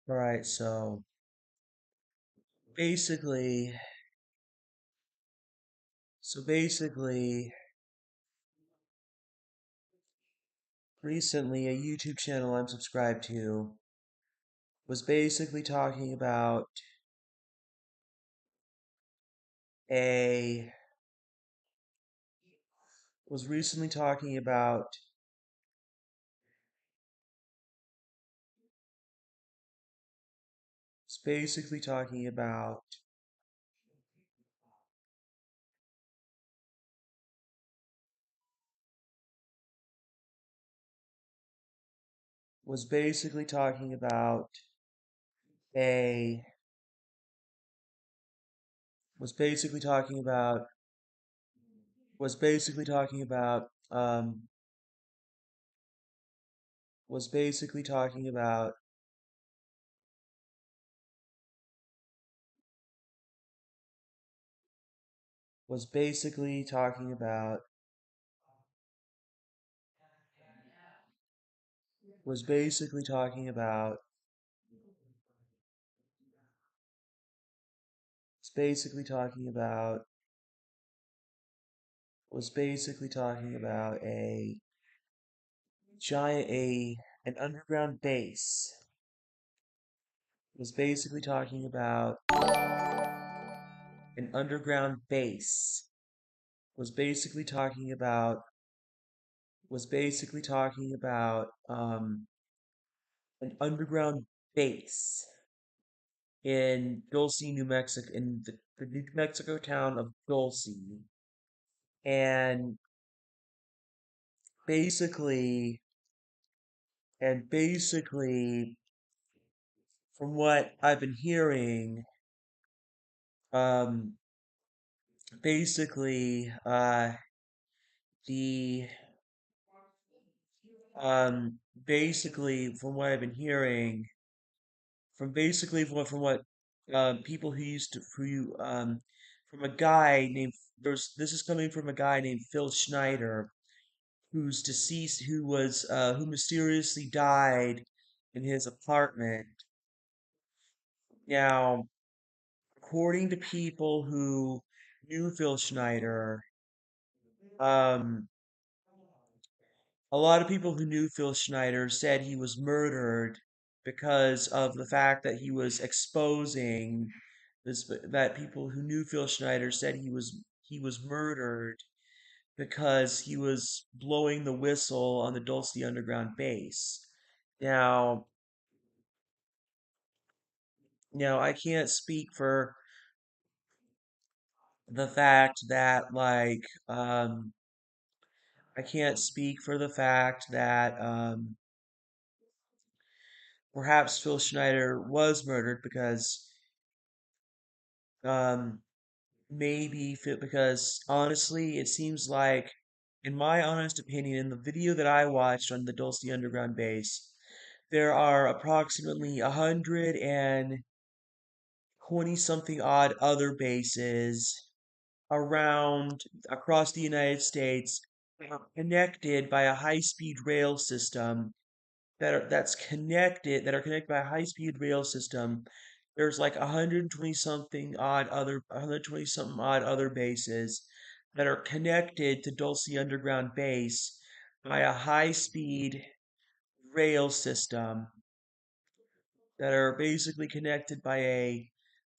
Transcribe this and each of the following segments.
All right, so basically, so basically, recently a YouTube channel I'm subscribed to was basically talking about a was recently talking about was basically talking about was basically talking about a was basically talking about was basically talking about was basically talking about was basically talking about was basically talking about was basically talking about was basically talking about a giant a an underground base. Was basically talking about an underground base. Was basically talking about was basically talking about an underground base in Dulce, New Mexico, in the New Mexico town of Dulce. And basically, and basically, from what I've been hearing, um, basically, the um, basically, from what I've been hearing, from what people who used to from a guy named there's this is coming from a guy named Phil Schneider, who's deceased, who mysteriously died in his apartment. Now, according to people who knew Phil Schneider, um, a lot of people who knew Phil Schneider said he was murdered because of the fact that he was exposing this, that people who knew Phil Schneider said he was murdered because he was blowing the whistle on the Dulce Underground base. Now, now I can't speak for the fact that I can't speak for the fact that perhaps Phil Schneider was murdered because um, because honestly, it seems like, in my honest opinion, in the video that I watched on the Dulce Underground base, there are approximately 120 something odd other bases around across the United States, connected by a high-speed rail system that are connected by a high-speed rail system. There's like 120 something odd other bases that are connected to Dulce Underground Base by a high-speed rail system, that are basically connected by a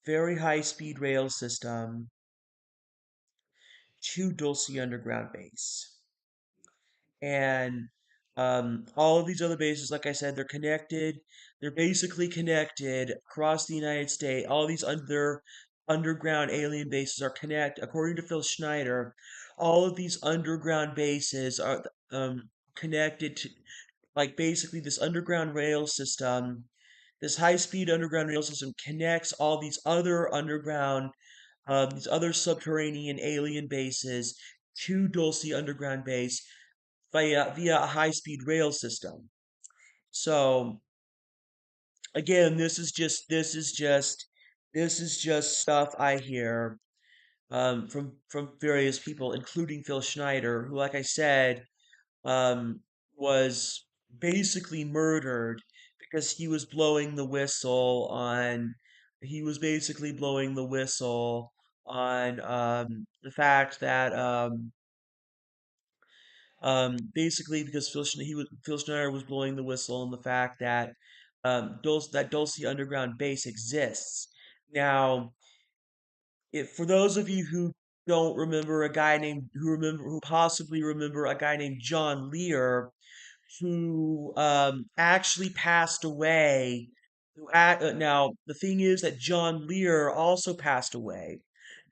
very high-speed rail system to Dulce Underground Base. And all of these other bases, like I said, they're connected. They're basically connected across the United States. All these other underground alien bases are according to Phil Schneider. All of these underground bases are connected to, like, basically this underground rail system. This high-speed underground rail system connects all these other subterranean alien bases to Dulce Underground Base via a high-speed rail system. So again, this is just stuff I hear from various people, including Phil Schneider, who, like I said, um, was basically murdered because he was blowing the whistle on he was basically blowing the whistle on the fact that basically because Phil Schneider was blowing the whistle on the fact that Dulce Underground Base exists. Now, if for those of you who don't remember a guy named who possibly remember a guy named John Lear who actually passed away. Now, the thing is that John Lear also passed away.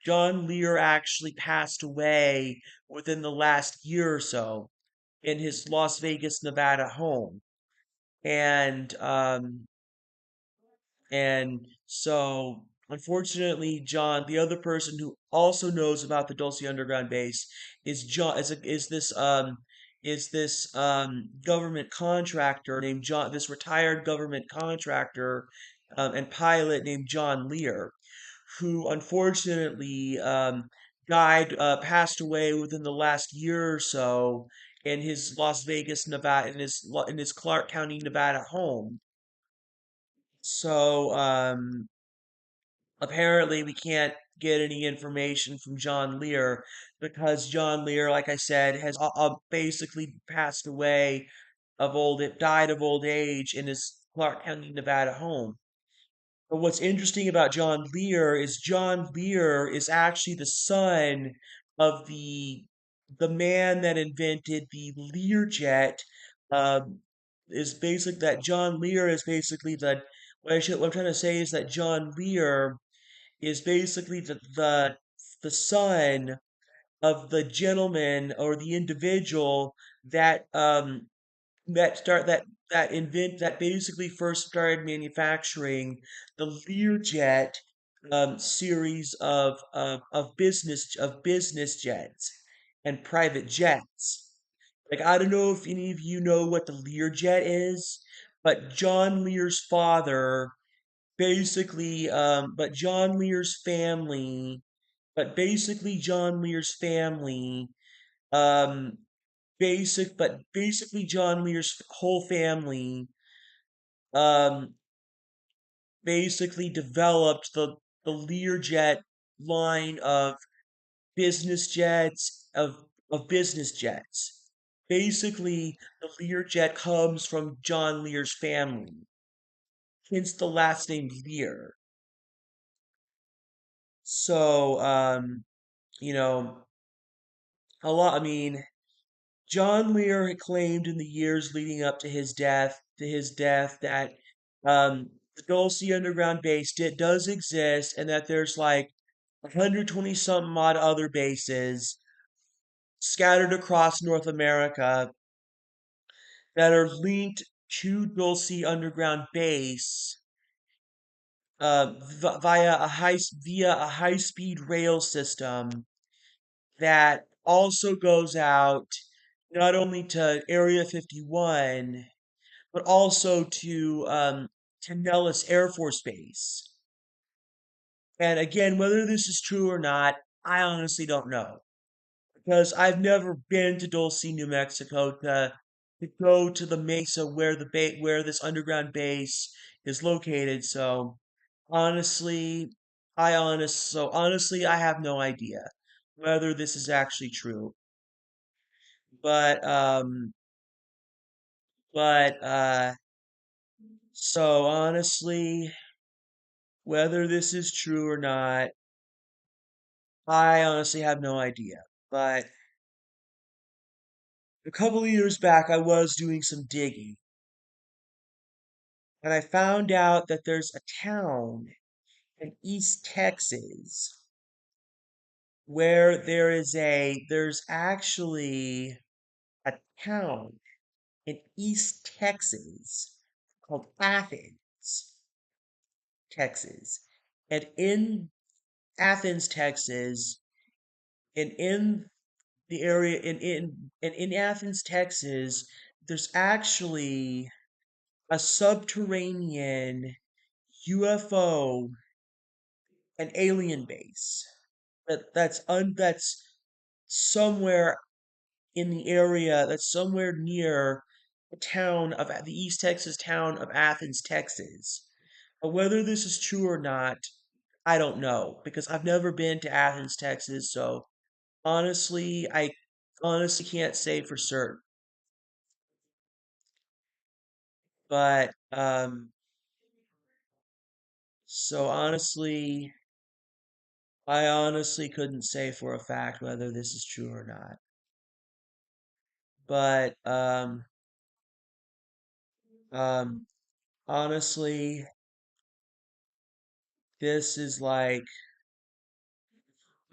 John Lear actually passed away within the last year or so in his Las Vegas, Nevada home. And so, unfortunately, John, the other person who also knows about the Dulce Underground base is John. Is this government contractor named John? This retired government contractor and pilot named John Lear, who unfortunately passed away within the last year or so in his Las Vegas, Nevada, in his Clark County, Nevada home. So, apparently we can't get any information from John Lear because John Lear, like I said, has basically passed away died of old age in his Clark County, Nevada home. But what's interesting about John Lear is actually the son of the man that invented the Learjet. Is basic that John Lear is basically what I'm trying to say is that John Lear is basically the son of the gentleman or the individual that that basically first started manufacturing the Learjet series of business jets and private jets. Like I don't know if any of you know what the Learjet is, but John Lear's father basically John Lear's family John Lear's family um basically John Lear's whole family um basically developed the Learjet line of business jets. Basically, the Learjet comes from John Lear's family, hence the last name Lear. So, you know, I mean, John Lear had claimed in the years leading up to his death that the Dulce Underground base does exist, and that there's like 120 something odd other bases scattered across North America that are linked to Dulce Underground base via a high speed rail system that also goes out not only to Area 51 but also to Nellis Air Force Base. And again, whether this is true or not, I honestly don't know because I've never been to Dulce, New Mexico to go to the mesa where this underground base is located. So honestly, honestly I have no idea whether this is actually true. But but so honestly, whether this is true or not, I honestly have no idea. But a couple of years back, I was doing some digging, and I found out that there's a town in East Texas where there's actually a town in East Texas called Athens, Texas. And in Athens, Texas, and in the area in Athens, Texas, there's actually a subterranean UFO and alien base that's somewhere in the area that's somewhere near the East Texas town of Athens, Texas. But whether this is true or not, I don't know because I've never been to Athens, Texas. So honestly, I honestly can't say for certain. But so honestly, I honestly couldn't say for a fact whether this is true or not. But um, honestly, this is like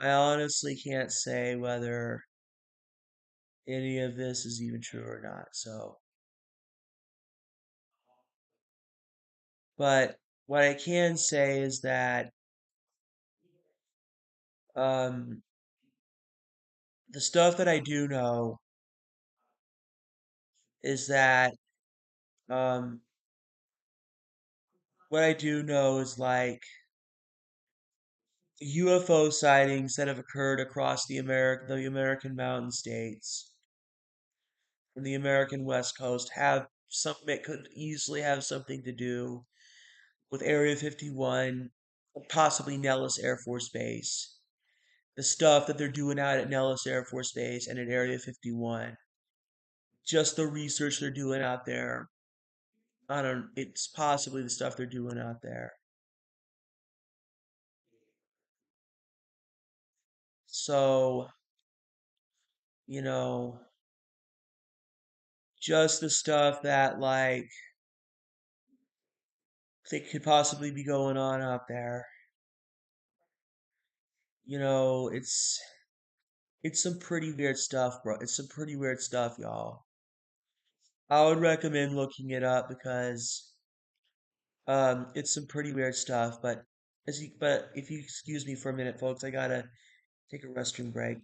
I honestly can't say whether any of this is even true or not. So, but what I can say is that um, the stuff that I do know is that um, what I do know is like UFO sightings that have occurred across the American mountain states and the American West Coast have something that could easily have something to do with Area 51, possibly Nellis Air Force Base. The stuff that they're doing out at Nellis Air Force Base and at Area 51, just the research they're doing out there. I don't, it's possibly the stuff they're doing out there. So, you know, just the stuff that like they could possibly be going on out there. It's some pretty weird stuff, bro. It's some pretty weird stuff, y'all. I would recommend looking it up because it's some pretty weird stuff. But if you excuse me for a minute, folks, I gotta take a restroom break.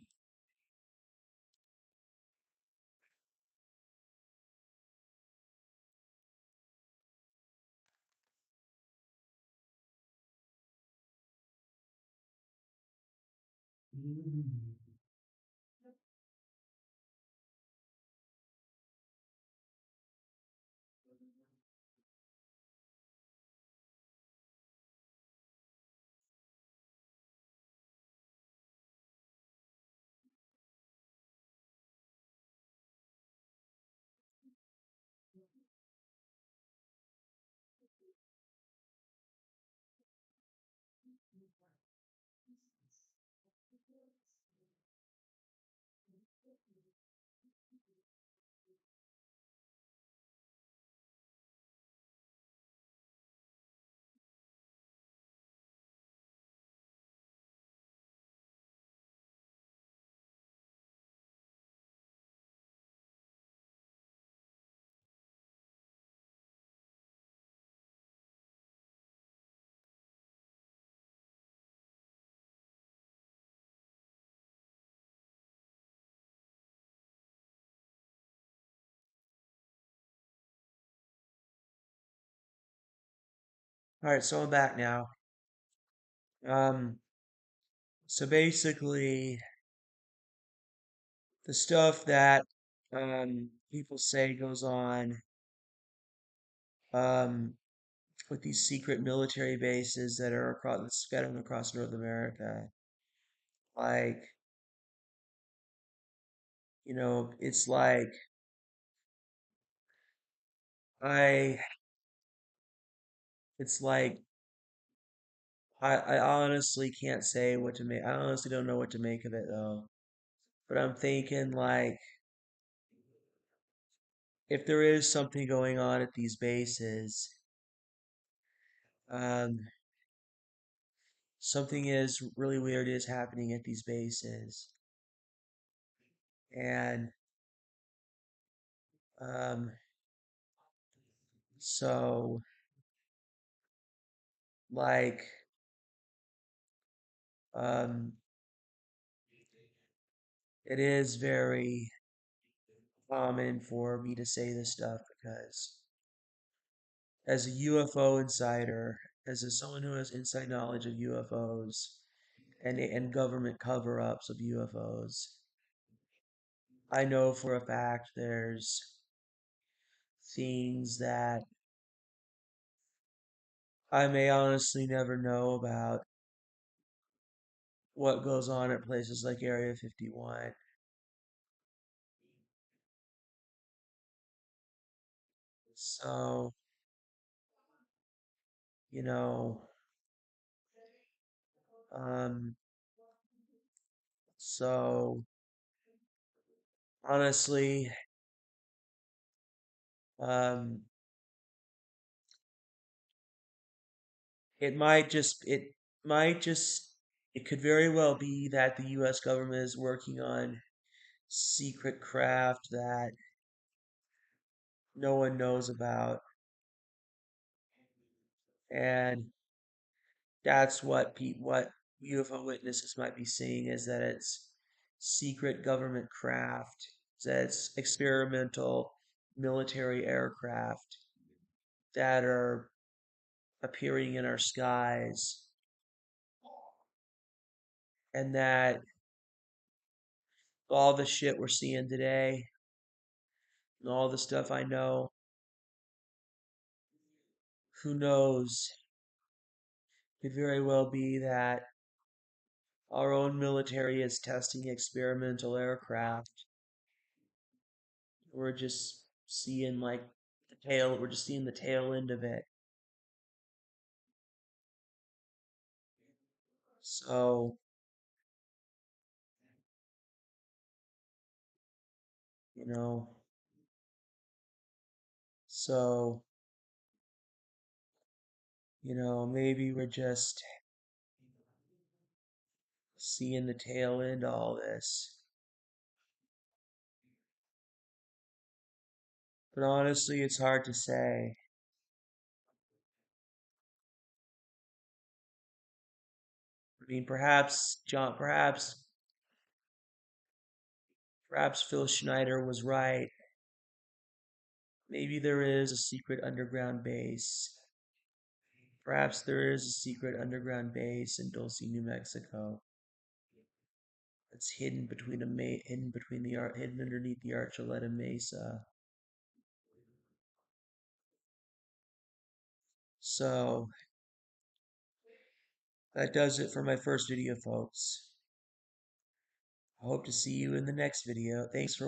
All right, so I'm back now. Um, so basically, the stuff that people say goes on um with these secret military bases that are scattered across North America, like it's like I, it's like I honestly can't say what to make. I honestly don't know what to make of it though. But I'm thinking like if there is something going on at these bases, um, something is really weird is happening at these bases, and um, so like um, it is very common for me to say this stuff because as a UFO insider, someone who has inside knowledge of UFOs and government cover-ups of UFOs, I know for a fact there's things that I may honestly never know about what goes on at places like Area 51. So, you know, um, so honestly, um, it might just, might just, it could very well be that the US government is working on secret craft that no one knows about. And that's what UFO witnesses might be seeing is that it's secret government craft, that it's experimental military aircraft that are appearing in our skies, and that all the shit we're seeing today, and all the stuff I know, who knows, could very well be that our own military is testing experimental aircraft. We're just seeing like we're just seeing the tail end of it. So, you know, so, maybe we're just seeing the tail end of all this. But honestly, it's hard to say. I mean, perhaps Phil Schneider was right. Maybe there is a secret underground base. Perhaps there is a secret underground base in Dulce, New Mexico. It's hidden underneath the Archuleta Mesa. So that does it for my first video, folks. I hope to see you in the next video. Thanks for